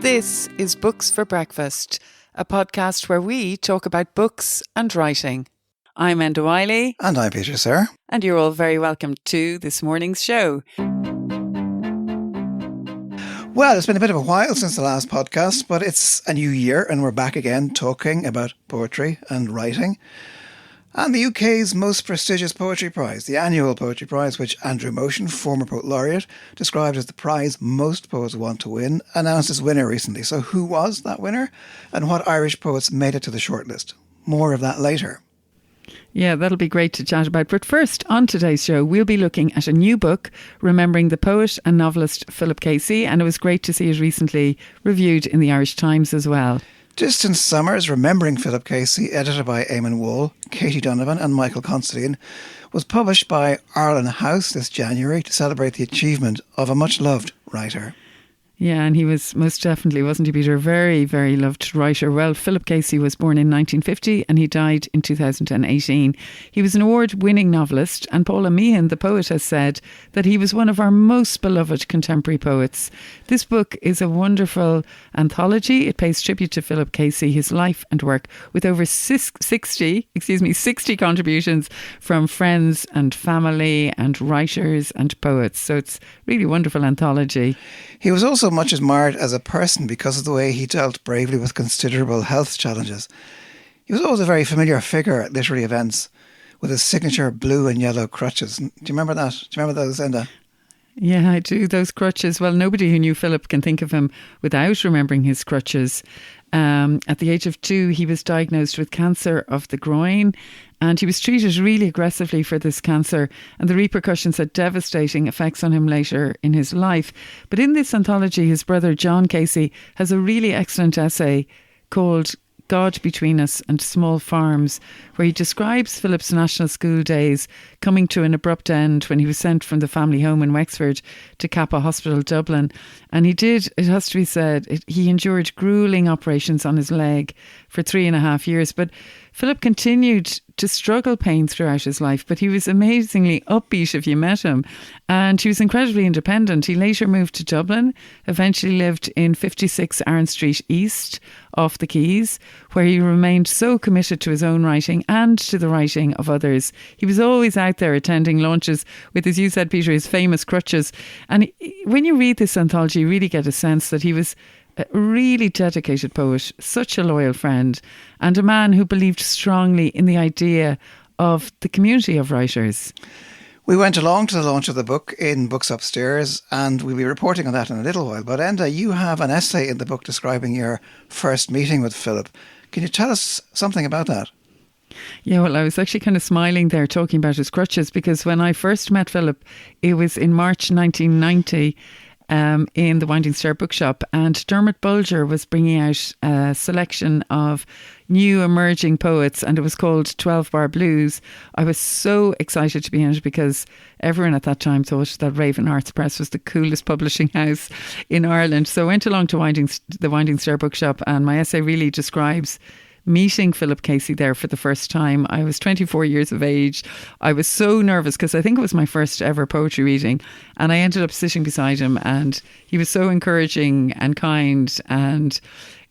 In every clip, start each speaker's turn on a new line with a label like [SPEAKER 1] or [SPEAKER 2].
[SPEAKER 1] This is Books for Breakfast, a podcast where we talk about books and writing. I'm Enda Wiley.
[SPEAKER 2] And I'm Peter Sirr.
[SPEAKER 1] And you're all very welcome to this morning's show.
[SPEAKER 2] Well, it's been a bit of a while since the last podcast, but it's a new year and we're back again talking about poetry and writing. And the UK's most prestigious poetry prize, the annual Poetry Prize, which Andrew Motion, former poet laureate, described as the prize most poets want to win, announced its winner recently. So who was that winner and what Irish poets made it to the shortlist? More of that later.
[SPEAKER 1] Yeah, that'll be great to chat about. But first, on today's show, we'll be looking at a new book, remembering the poet and novelist Philip Casey, and it was great to see it recently reviewed in the Irish Times as well.
[SPEAKER 2] Distant Summers, Remembering Philip Casey, edited by Eamon Wall, Katie Donovan and Michael Constantine, was published by Ireland House this January to celebrate the achievement of a much-loved writer.
[SPEAKER 1] Yeah, and he was most definitely, wasn't he, Peter? Very, very loved writer. Well, Philip Casey was born in 1950 and he died in 2018. He was an award-winning novelist, and Paula Meehan, the poet, has said that he was one of our most beloved contemporary poets. This book is a wonderful anthology. It pays tribute to Philip Casey, his life and work, with over 60 contributions from friends and family and writers and poets. So it's really a wonderful anthology.
[SPEAKER 2] He was also much admired as a person because of the way he dealt bravely with considerable health challenges. He was always a very familiar figure at literary events with his signature blue and yellow crutches. Do you remember that? Do you remember those, Enda?
[SPEAKER 1] Yeah, I do. Those crutches. Well, nobody who knew Philip can think of him without remembering his crutches. At the age of 2, he was diagnosed with cancer of the groin, and he was treated really aggressively for this cancer, and the repercussions had devastating effects on him later in his life. But in this anthology, his brother John Casey has a really excellent essay called God Between Us and Small Farms, where he describes Philip's national school days coming to an abrupt end when he was sent from the family home in Wexford to Kappa Hospital, Dublin. And he did, it has to be said, he endured gruelling operations on his leg for 3.5 years. But Philip continued to struggle pain throughout his life, but he was amazingly upbeat if you met him, and he was incredibly independent. He later moved to Dublin, eventually lived in 56 Arran Street East off the Quays, where he remained so committed to his own writing and to the writing of others. He was always out there attending launches with, as you said, Peter, his famous crutches. And when you read this anthology, you really get a sense that he was a really dedicated poet, such a loyal friend, and a man who believed strongly in the idea of the community of writers.
[SPEAKER 2] We went along to the launch of the book in Books Upstairs, and we'll be reporting on that in a little while. But Enda, you have an essay in the book describing your first meeting with Philip. Can you tell us something about that?
[SPEAKER 1] Yeah, well, I was actually kind of smiling there talking about his crutches, because when I first met Philip, it was in March 1990 in the Winding Star bookshop, and Dermot Bulger was bringing out a selection of new emerging poets, and it was called 12 Bar Blues. I was so excited to be in it because everyone at that time thought that Raven Arts Press was the coolest publishing house in Ireland. So I went along to the Winding Star bookshop, and my essay really describes meeting Philip Casey there for the first time. I was 24 years of age. I was so nervous because I think it was my first ever poetry reading, and I ended up sitting beside him, and he was so encouraging and kind, and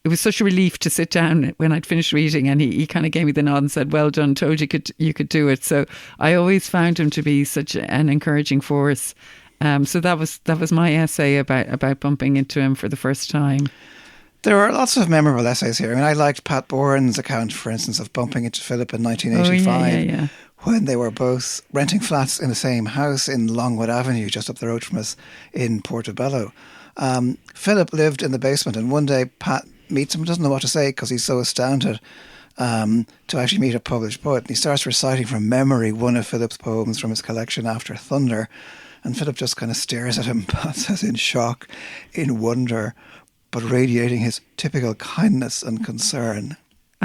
[SPEAKER 1] it was such a relief to sit down when I'd finished reading, and he kind of gave me the nod and said, "Well done, told you could do it." So I always found him to be such an encouraging force. So that was my essay about bumping into him for the first time.
[SPEAKER 2] There are lots of memorable essays here. I mean, I liked Pat Bourne's account, for instance, of bumping into Philip in 1985 when they were both renting flats in the same house in Longwood Avenue, just up the road from us in Portobello. Philip lived in the basement, and one day Pat meets him, doesn't know what to say because he's so astounded to actually meet a published poet. And he starts reciting from memory one of Philip's poems from his collection, After Thunder. And Philip just kind of stares at him, Pat says, in shock, in wonder, but radiating his typical kindness and concern.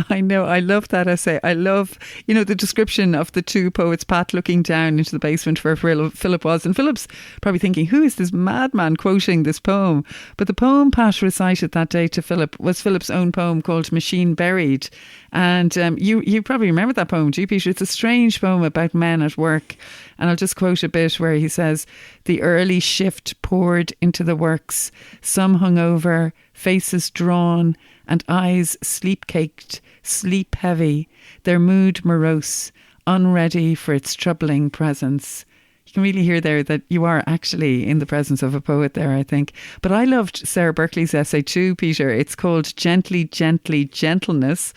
[SPEAKER 1] I know. I love that essay. I love, the description of the two poets, Pat looking down into the basement where Philip was. And Philip's probably thinking, who is this madman quoting this poem? But the poem Pat recited that day to Philip was Philip's own poem called Machine Buried. And you probably remember that poem, do you, Peter? It's a strange poem about men at work. And I'll just quote a bit where he says, "The early shift poured into the works, some hung over, faces drawn, and eyes sleep-caked, sleep-heavy, their mood morose, unready for its troubling presence." You can really hear there that you are actually in the presence of a poet there, I think. But I loved Sarah Berkeley's essay too, Peter. It's called Gently, Gently, Gentleness,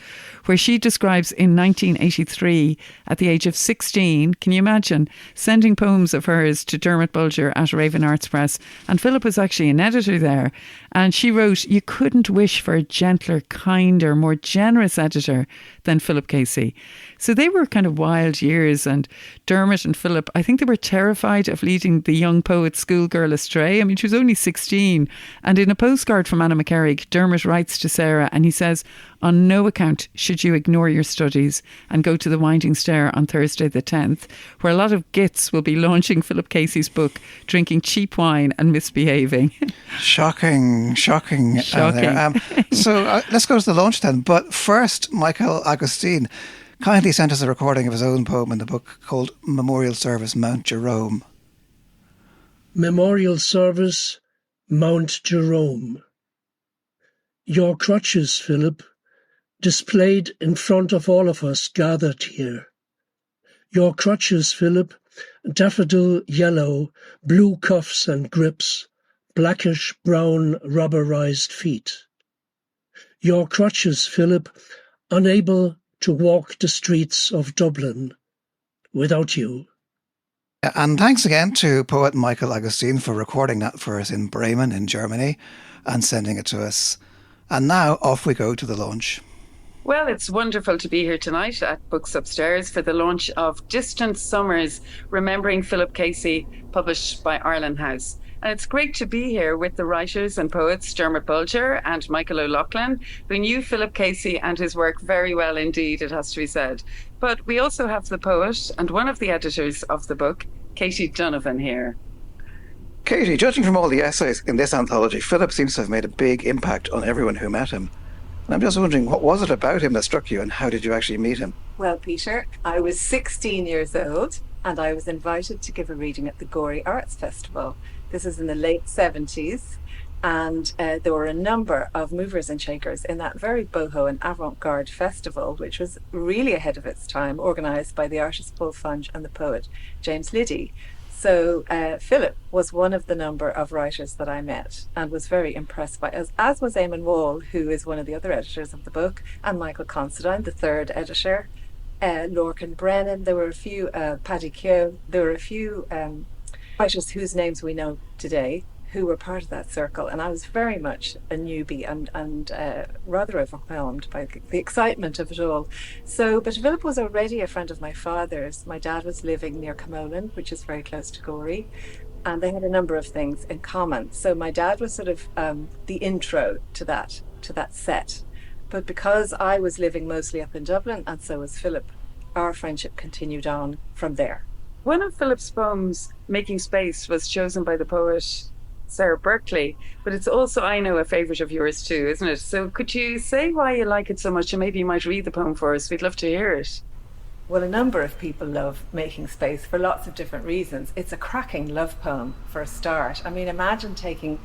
[SPEAKER 1] where she describes in 1983, at the age of 16, can you imagine, sending poems of hers to Dermot Bulger at Raven Arts Press. And Philip was actually an editor there. And she wrote, "You couldn't wish for a gentler, kinder, more generous editor than Philip Casey." So they were kind of wild years. And Dermot and Philip, I think they were terrified of leading the young poet schoolgirl astray. I mean, she was only 16. And in a postcard from Anna McCarrick, Dermot writes to Sarah and he says, "On no account should you ignore your studies and go to the Winding Stair on Thursday the 10th, where a lot of gits will be launching Philip Casey's book, drinking cheap wine and misbehaving."
[SPEAKER 2] Shocking.
[SPEAKER 1] Shocking.
[SPEAKER 2] So let's go to the launch then. But first, Michael Agustin kindly sent us a recording of his own poem in the book called Memorial Service, Mount Jerome.
[SPEAKER 3] Memorial Service, Mount Jerome. Your crutches, Philip, displayed in front of all of us gathered here. Your crutches, Philip, daffodil yellow, blue cuffs and grips, blackish brown rubberized feet. Your crutches, Philip, unable to walk the streets of Dublin without you.
[SPEAKER 2] And thanks again to poet Michael Agustin for recording that for us in Bremen in Germany and sending it to us. And now off we go to the launch.
[SPEAKER 1] Well, it's wonderful to be here tonight at Books Upstairs for the launch of Distant Summers, Remembering Philip Casey, published by Ireland House. And it's great to be here with the writers and poets Dermot Bulger and Michael O'Loughlin, who knew Philip Casey and his work very well indeed, it has to be said. But we also have the poet and one of the editors of the book, Katie Donovan, here.
[SPEAKER 2] Katie, judging from all the essays in this anthology, Philip seems to have made a big impact on everyone who met him. And I'm just wondering, what was it about him that struck you and how did you actually meet him?
[SPEAKER 4] Well, Peter, I was 16 years old and I was invited to give a reading at the Gorey Arts Festival. This is in the late 70s, and there were a number of movers and shakers in that very boho and avant-garde festival, which was really ahead of its time, organised by the artist Paul Funge and the poet James Liddy. So Philip was one of the number of writers that I met and was very impressed by, as was Eamon Wall, who is one of the other editors of the book, and Michael Considine, the third editor, Lorcan Brennan. There were a few, Paddy Keogh, there were a few writers whose names we know today who were part of that circle, and I was very much a newbie and rather overwhelmed by the excitement of it all. But Philip was already a friend of my father's. My dad was living near Camolan, which is very close to Gorey, and they had a number of things in common. So my dad was sort of the intro to that set. But because I was living mostly up in Dublin, and so was Philip, our friendship continued on from there.
[SPEAKER 1] One of Philip's poems, Making Space, was chosen by the poet Sarah Berkeley, but it's also, I know, a favourite of yours too, isn't it? So could you say why you like it so much, and maybe you might read the poem for us? We'd love to hear it.
[SPEAKER 4] Well, a number of people love Making Space for lots of different reasons. It's a cracking love poem for a start. I mean, imagine taking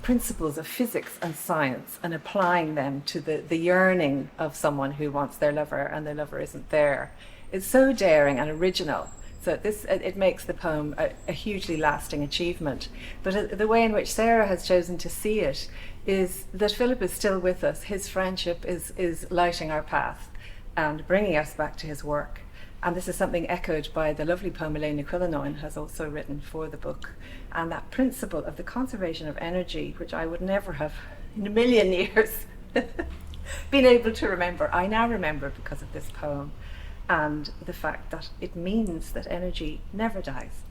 [SPEAKER 4] principles of physics and science and applying them to the yearning of someone who wants their lover and their lover isn't there. It's so daring and original. So it makes the poem a hugely lasting achievement. But the way in which Sarah has chosen to see it is that Philip is still with us. His friendship is lighting our path and bringing us back to his work. And this is something echoed by the lovely poem Eliot Chuilleanáin has also written for the book. And that principle of the conservation of energy, which I would never have in a million years been able to remember, I now remember because of this poem. And the fact that it means that energy never dies.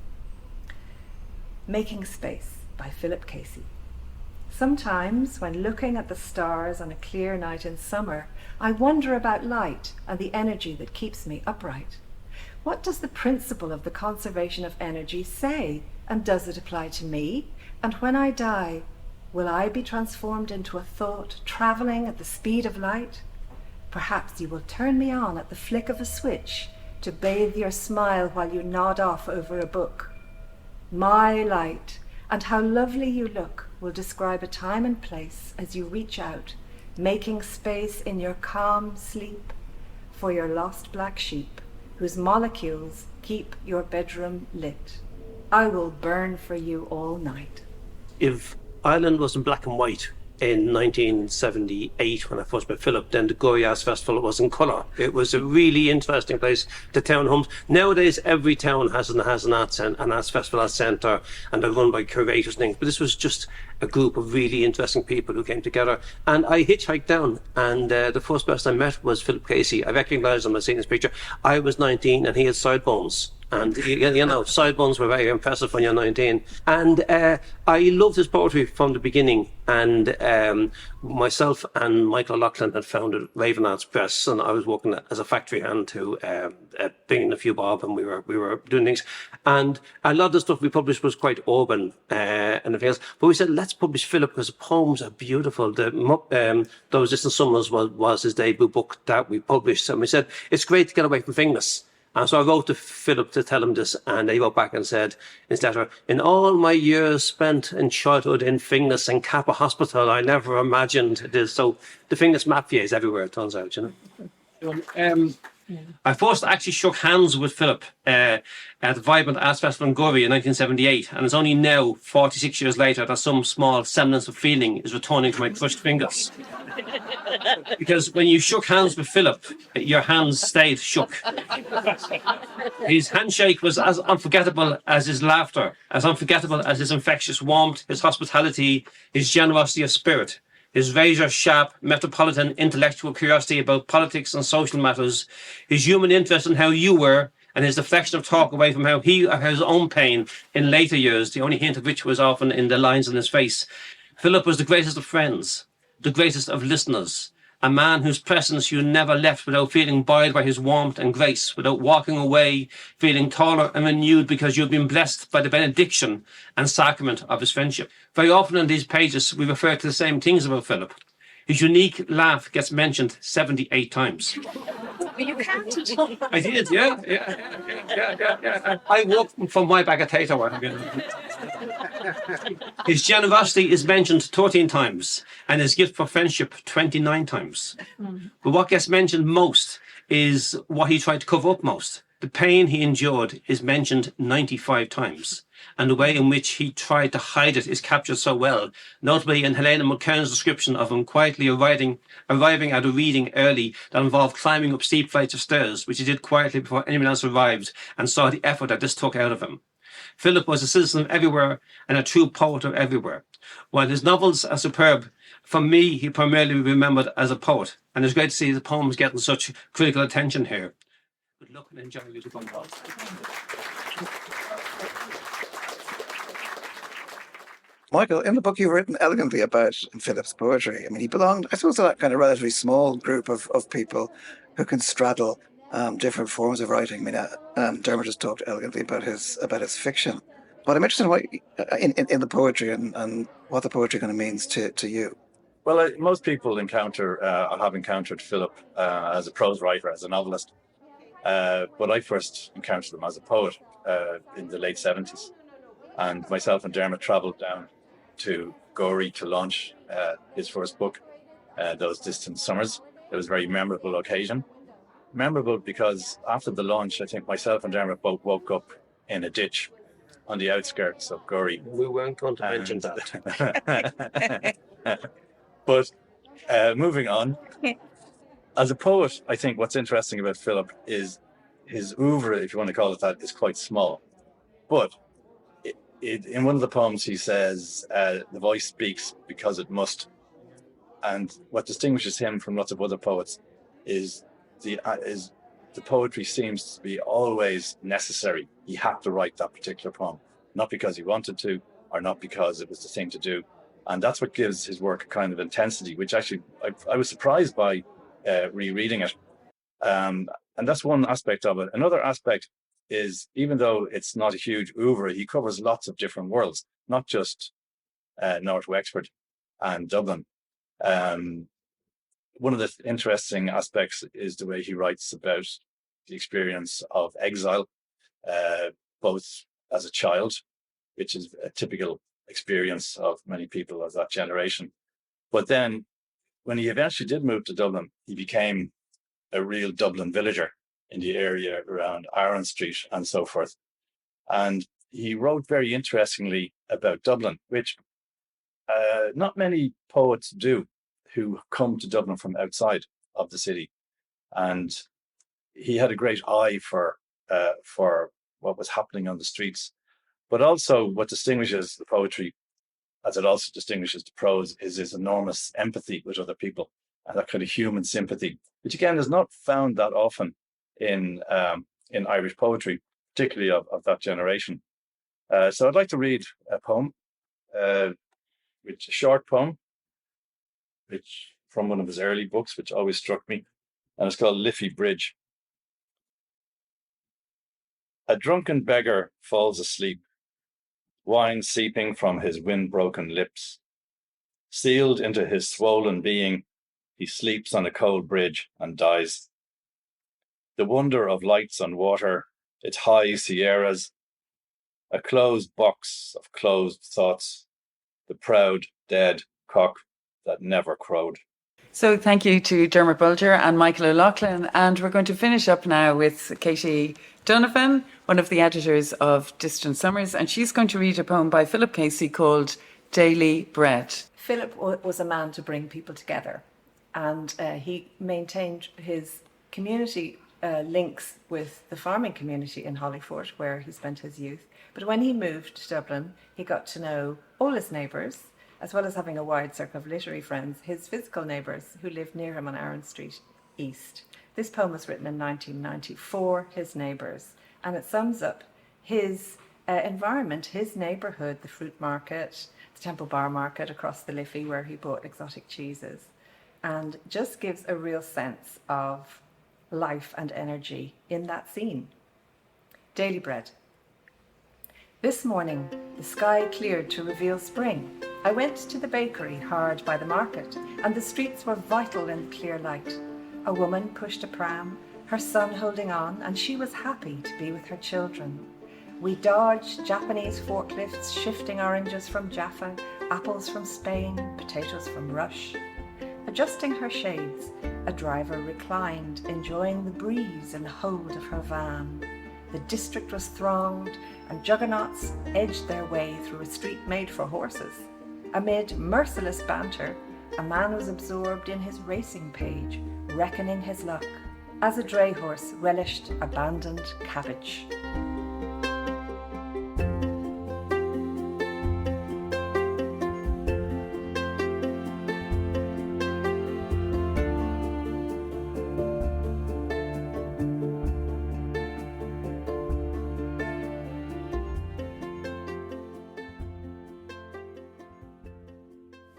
[SPEAKER 4] Making Space by Philip Casey. Sometimes, when looking at the stars on a clear night in summer, I wonder about light and the energy that keeps me upright. What does the principle of the conservation of energy say, and does it apply to me? And when I die, will I be transformed into a thought traveling at the speed of light? Perhaps you will turn me on at the flick of a switch to bathe your smile while you nod off over a book. My light, and how lovely you look, will describe a time and place as you reach out, making space in your calm sleep for your lost black sheep, whose molecules keep your bedroom lit. I will burn for you all night.
[SPEAKER 5] If Ireland was in black and white in 1978 when I first met Philip, then the Gorey Arts Festival was in colour. It was a really interesting place, the town homes. Nowadays, every town has an arts festival, arts centre, and they're run by curators and things. But this was just a group of really interesting people who came together. And I hitchhiked down, and the first person I met was Philip Casey. I recognised him, I'd seen his picture. I was 19 and he had sideburns. And, sideburns were very impressive when you're 19. And I loved his poetry from the beginning. And myself and Michael O'Loughlin had founded Raven Arts Press, and I was working as a factory hand to bring in a few bob, and we were doing things. And a lot of the stuff we published was quite urban and everything else. But we said, let's publish Philip, because the poems are beautiful. Those Distant Summers was his debut book that we published. And we said, it's great to get away from Finglas. And so I wrote to Philip to tell him this, and he wrote back and said in his letter, in all my years spent in childhood in Finglas and Kappa Hospital, I never imagined this. So the Finglas Mafia is everywhere, it turns out, I first actually shook hands with Philip at the Vibrant Arts Festival in Gorey in 1978, and it's only now, 46 years later, that some small semblance of feeling is returning to my crushed fingers. Because when you shook hands with Philip, your hands stayed shook. His handshake was as unforgettable as his laughter, as unforgettable as his infectious warmth, his hospitality, his generosity of spirit. His razor-sharp, metropolitan intellectual curiosity about politics and social matters, his human interest in how you were, and his deflection of talk away from his own pain in later years, the only hint of which was often in the lines on his face. Philip was the greatest of friends, the greatest of listeners, a man whose presence you never left without feeling buoyed by his warmth and grace, without walking away feeling taller and renewed because you've been blessed by the benediction and sacrament of his friendship. Very often in these pages we refer to the same things about Philip. His unique laugh gets mentioned 78 times.
[SPEAKER 6] You counted.
[SPEAKER 5] I did, yeah. I walked from my bag of tato. His generosity is mentioned 13 times, and his gift for friendship 29 times. But what gets mentioned most is what he tried to cover up most. The pain he endured is mentioned 95 times, and the way in which he tried to hide it is captured so well, notably in Helena McKern's description of him quietly arriving at a reading early that involved climbing up steep flights of stairs, which he did quietly before anyone else arrived, and saw the effort that this took out of him. Philip was a citizen of everywhere and a true poet of everywhere. While his novels are superb, for me, he primarily remembered as a poet, and it's great to see the poems getting such critical attention here. Good luck and enjoy your phone calls.
[SPEAKER 2] Michael, in the book you've written elegantly about Philip's poetry. I mean, he belonged, I suppose, to that kind of relatively small group of people who can straddle different forms of writing. I mean, Dermot just talked elegantly about his fiction, but I'm interested in what in the poetry and what the poetry kind of means to you.
[SPEAKER 7] Well, most people have encountered Philip as a prose writer, as a novelist, but I first encountered him as a poet in the late 70s, and myself and Dermot travelled down to Gorey to launch his first book, Those Distant Summers. It was a very memorable occasion. Memorable because after the launch, I think myself and Dermot both woke up in a ditch on the outskirts of Gorey.
[SPEAKER 5] We weren't going to mention that.
[SPEAKER 7] But moving on, as a poet, I think what's interesting about Philip is his oeuvre, if you want to call it that, is quite small. But in one of the poems, he says, the voice speaks because it must. And what distinguishes him from lots of other poets is the poetry seems to be always necessary. He had to write that particular poem, not because he wanted to, or not because it was the thing to do. And that's what gives his work a kind of intensity, which actually I was surprised by rereading it. And that's one aspect of it. Another aspect is, even though it's not a huge oeuvre, he covers lots of different worlds, not just North Wexford and Dublin. One of the interesting aspects is the way he writes about the experience of exile, both as a child, which is a typical experience of many people of that generation. But then when he eventually did move to Dublin, he became a real Dublin villager in the area around Aaron Street and so forth. And he wrote very interestingly about Dublin, which not many poets do, who come to Dublin from outside of the city. And he had a great eye for what was happening on the streets. But also what distinguishes the poetry, as it also distinguishes the prose, is his enormous empathy with other people and that kind of human sympathy, which again is not found that often in Irish poetry, particularly of that generation. So I'd like to read a poem, which a short poem, which from one of his early books, which always struck me, and it's called Liffey Bridge. A drunken beggar falls asleep, wine seeping from his wind-broken lips. Sealed into his swollen being, he sleeps on a cold bridge and dies. The wonder of lights on water, its high sierras, a closed box of closed thoughts, the proud dead cock that never crowed.
[SPEAKER 1] So thank you to Dermot Bulger and Michael O'Loughlin. And we're going to finish up now with Katie Donovan, one of the editors of Distant Summers, and she's going to read a poem by Philip Casey called Daily Bread.
[SPEAKER 4] Philip was a man to bring people together, and he maintained his community links with the farming community in Hollyfort, where he spent his youth. But when he moved to Dublin, he got to know all his neighbours, as well as having a wide circle of literary friends, his physical neighbours who lived near him on Aaron Street East. This poem was written in 1990 for his neighbours, and it sums up his environment, his neighbourhood, the fruit market, the Temple Bar market across the Liffey where he bought exotic cheeses, and just gives a real sense of life and energy in that scene. Daily Bread. This morning, the sky cleared to reveal spring. I went to the bakery hard by the market, and the streets were vital in the clear light. A woman pushed a pram, her son holding on, and she was happy to be with her children. We dodged Japanese forklifts shifting oranges from Jaffa, apples from Spain, potatoes from Rush. Adjusting her shades, a driver reclined, enjoying the breeze and hold of her van. The district was thronged, and juggernauts edged their way through a street made for horses. Amid merciless banter, a man was absorbed in his racing page, reckoning his luck, as a dray horse relished abandoned cabbage.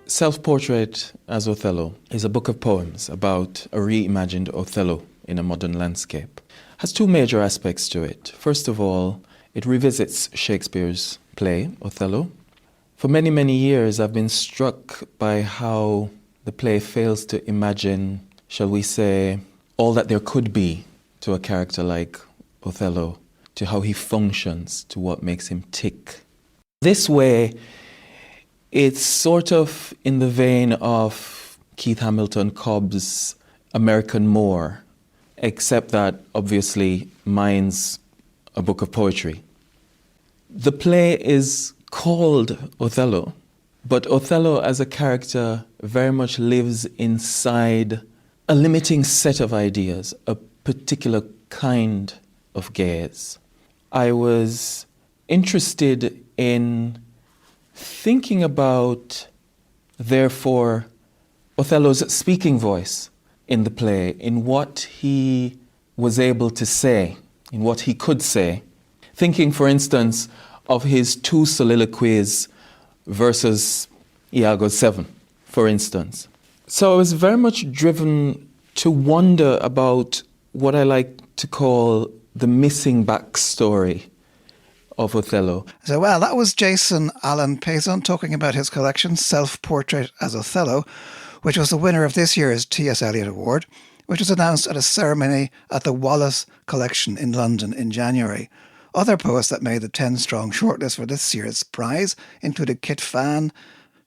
[SPEAKER 8] Self-Portrait as Othello is a book of poems about a reimagined Othello in a modern landscape. It has two major aspects to it. First of all, it revisits Shakespeare's play, Othello. For many, many years, I've been struck by how the play fails to imagine, shall we say, all that there could be to a character like Othello, to how he functions, to what makes him tick. This way, it's sort of in the vein of Keith Hamilton Cobb's American Moor, except that obviously mine's a book of poetry. The play is called Othello, but Othello as a character very much lives inside a limiting set of ideas, a particular kind of gaze. I was interested in thinking about, therefore, Othello's speaking voice in the play, in what he was able to say, in what he could say. Thinking, for instance, of his two soliloquies versus Iago 7, for instance. So I was very much driven to wonder about what I like to call the missing backstory of Othello.
[SPEAKER 2] So, well, that was Jason Allen Payson talking about his collection, Self-Portrait as Othello, which was the winner of this year's T.S. Eliot Award, which was announced at a ceremony at the Wallace Collection in London in January. Other poets that made the 10-strong shortlist for this year's prize included Kit Fan,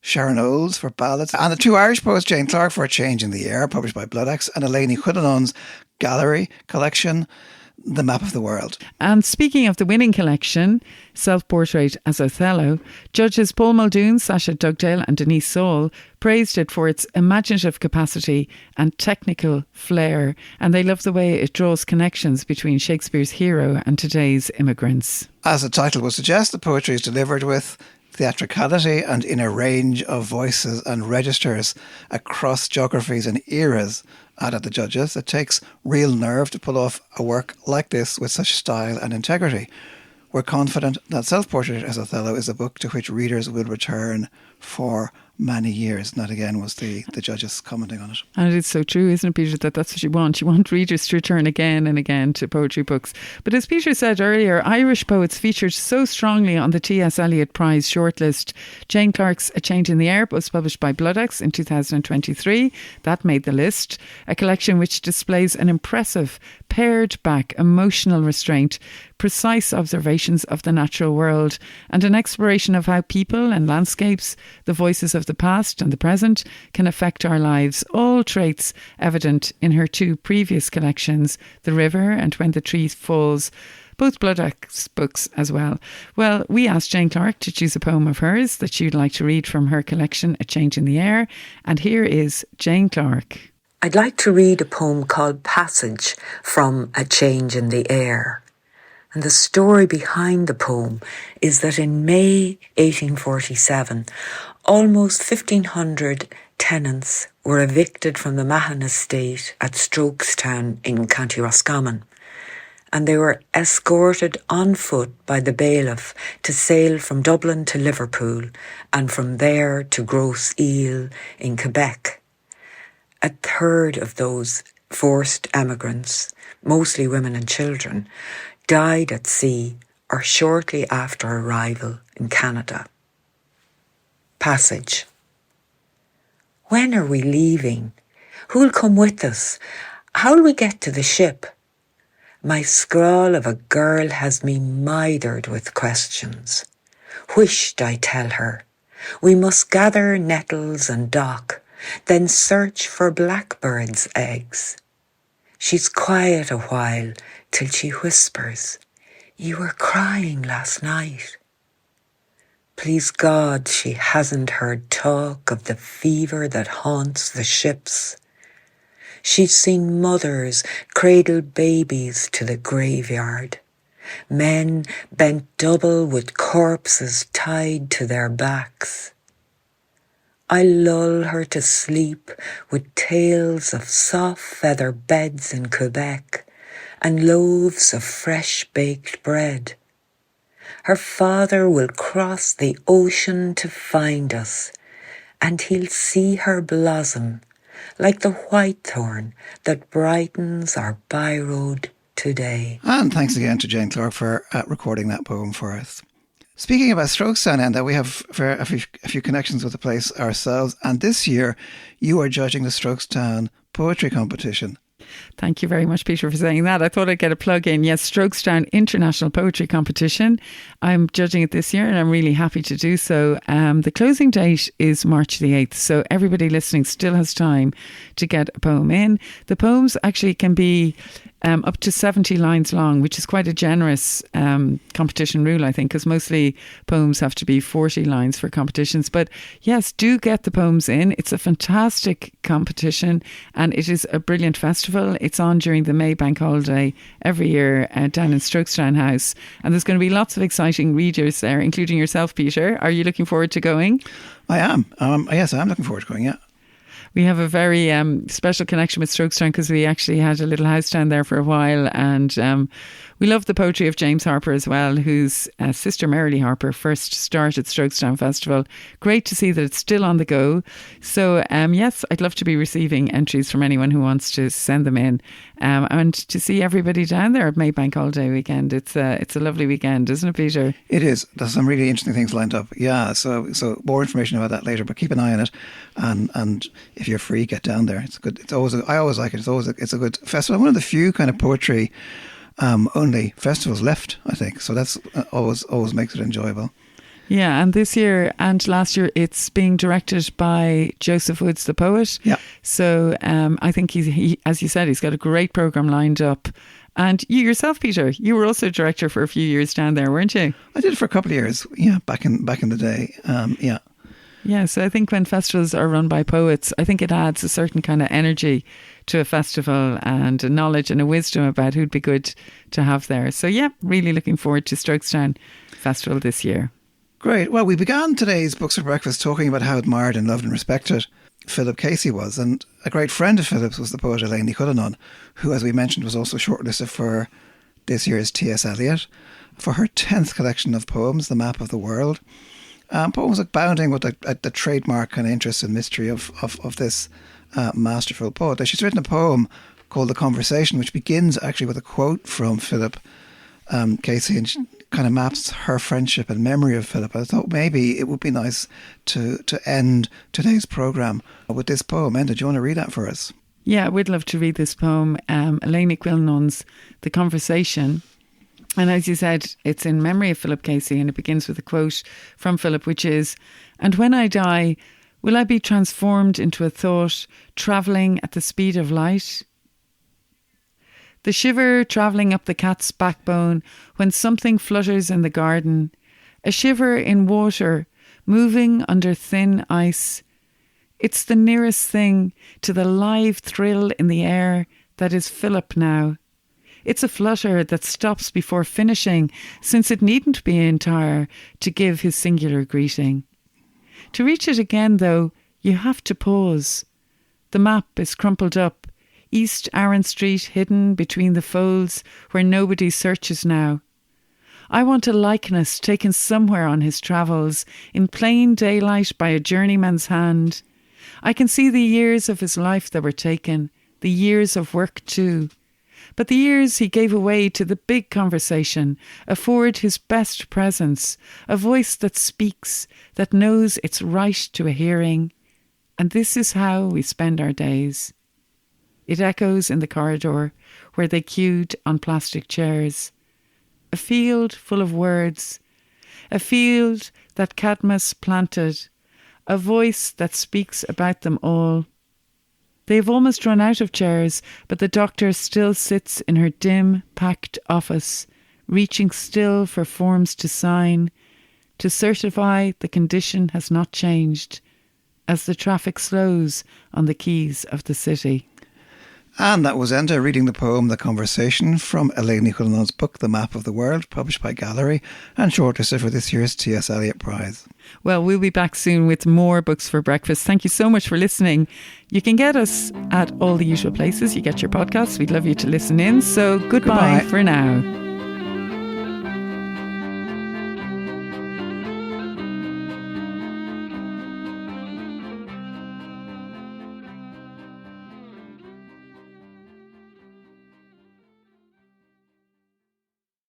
[SPEAKER 2] Sharon Olds for ballads, and the two Irish poets Jane Clarke for A Change in the Air, published by Bloodaxe, and Eilín Chuilleanáin's gallery collection, The Map of the World.
[SPEAKER 1] And speaking of the winning collection, Self-Portrait as Othello, judges Paul Muldoon, Sacha Dugdale and Denise Saul praised it for its imaginative capacity and technical flair, and they love the way it draws connections between Shakespeare's hero and today's immigrants.
[SPEAKER 2] As the title would suggest, the poetry is delivered with theatricality and in a range of voices and registers across geographies and eras, added the judges. It takes real nerve to pull off a work like this with such style and integrity. We're confident that Self-Portrait as Othello is a book to which readers will return for many years. And that again was the judges commenting on it.
[SPEAKER 1] And it is so true, isn't it, Peter, that that's what you want. You want readers to return again and again to poetry books. But as Peter said earlier, Irish poets featured so strongly on the T.S. Eliot Prize shortlist. Jane Clarke's A Change in the Air was published by Bloodaxe in 2023. That made the list. A collection which displays an impressive, pared-back emotional restraint, precise observations of the natural world, and an exploration of how people and landscapes, the voices of the past and the present, can affect our lives, all traits evident in her two previous collections, The River and When the Tree Falls, both Bloodaxe books as well. Well, we asked Jane Clarke to choose a poem of hers that she'd like to read from her collection, A Change in the Air, and here is Jane Clarke.
[SPEAKER 9] I'd like to read a poem called Passage from A Change in the Air. And the story behind the poem is that in May 1847, almost 1,500 tenants were evicted from the Mahon estate at Strokestown in County Roscommon, and they were escorted on foot by the bailiff to sail from Dublin to Liverpool and from there to Grosse Ile in Quebec. A third of those forced emigrants, mostly women and children, died at sea or shortly after arrival in Canada. Passage. When are we leaving? Who'll come with us? How'll we get to the ship? My scrawl of a girl has me mithered with questions. Whisht, I tell her. We must gather nettles and dock, then search for blackbirds' eggs. She's quiet a while till she whispers, "You were crying last night." Please God she hasn't heard talk of the fever that haunts the ships. She's seen mothers cradle babies to the graveyard, men bent double with corpses tied to their backs. I lull her to sleep with tales of soft feather beds in Quebec and loaves of fresh baked bread. Her father will cross the ocean to find us, and he'll see her blossom like the whitethorn that brightens our byroad today.
[SPEAKER 2] And thanks again to Jane Clarke for recording that poem for us. Speaking about Strokestown, Enda, we have a few connections with the place ourselves, and this year you are judging the Strokestown Poetry Competition.
[SPEAKER 1] Thank you very much, Peter, for saying that. I thought I'd get a plug in. Yes, Strokestown International Poetry Competition. I'm judging it this year and I'm really happy to do so. The closing date is March the 8th, so everybody listening still has time to get a poem in. The poems actually can be up to 70 lines long, which is quite a generous competition rule, I think, because mostly poems have to be 40 lines for competitions. But yes, do get the poems in. It's a fantastic competition and it is a brilliant festival. It's on during the May bank holiday every year down in Strokestown House. And there's going to be lots of exciting readers there, including yourself, Peter. Are you looking forward to going?
[SPEAKER 2] I am. Yes, I am looking forward to going, yeah.
[SPEAKER 1] We have a very special connection with Strokestown because we actually had a little house down there for a while, and we love the poetry of James Harper as well, whose sister Marilee Harper first started Strokestown Festival. Great to see that it's still on the go. So yes, I'd love to be receiving entries from anyone who wants to send them in, and to see everybody down there at Maybank Holiday Weekend. It's a lovely weekend, isn't it, Peter?
[SPEAKER 2] It is. There's some really interesting things lined up. Yeah, so more information about that later, but keep an eye on it, and if you're free, get down there. It's good. I always like it. It's a good festival. One of the few kind of poetry only festivals left, I think. So that's always makes it enjoyable.
[SPEAKER 1] Yeah, and this year and last year it's being directed by Joseph Woods, the poet.
[SPEAKER 2] Yeah.
[SPEAKER 1] So I think he, as you said, he's got a great programme lined up. And you yourself, Peter, you were also director for a few years down there, weren't you?
[SPEAKER 2] I did it for a couple of years. Yeah, back in the day. Yeah.
[SPEAKER 1] Yeah, so I think when festivals are run by poets, I think it adds a certain kind of energy to a festival and a knowledge and a wisdom about who'd be good to have there. So yeah, really looking forward to Strokestown Festival this year.
[SPEAKER 2] Great. Well, we began today's Books for Breakfast talking about how admired and loved and respected Philip Casey was. And a great friend of Philip's was the poet Eiléan Chuilleanáin, who, as we mentioned, was also shortlisted for this year's T.S. Eliot for her 10th collection of poems, The Map of the World. Poems abounding with the trademark kind of interest and mystery of this masterful poet. She's written a poem called The Conversation, which begins actually with a quote from Philip Casey, and she kind of maps her friendship and memory of Philip. I thought maybe it would be nice to end today's programme with this poem. Enda, do you want to read that for us?
[SPEAKER 1] Yeah, I would love to read this poem, Eiléan Chuilleanáin's The Conversation. And as you said, it's in memory of Philip Casey, and it begins with a quote from Philip, which is, "And when I die, will I be transformed into a thought, travelling at the speed of light? The shiver travelling up the cat's backbone when something flutters in the garden, a shiver in water, moving under thin ice. It's the nearest thing to the live thrill in the air that is Philip now. It's a flutter that stops before finishing, since it needn't be entire to give his singular greeting. To reach it again, though, you have to pause. The map is crumpled up, East Arran Street hidden between the folds where nobody searches now. I want a likeness taken somewhere on his travels, in plain daylight by a journeyman's hand. I can see the years of his life that were taken, the years of work too. But the years he gave away to the big conversation afford his best presence, a voice that speaks, that knows it's right to a hearing. And this is how we spend our days. It echoes in the corridor where they queued on plastic chairs. A field full of words, a field that Cadmus planted, a voice that speaks about them all. They've almost run out of chairs, but the doctor still sits in her dim, packed office, reaching still for forms to sign, to certify the condition has not changed, as the traffic slows on the quays of the city.
[SPEAKER 2] And that was Enda reading the poem The Conversation from Eiléan Chuilleanáin's book The Map of the World, published by Gallery and shortlisted for this year's T.S. Eliot Prize.
[SPEAKER 1] Well, we'll be back soon with more Books for Breakfast. Thank you so much for listening. You can get us at all the usual places you get your podcasts. We'd love you to listen in. So goodbye for now.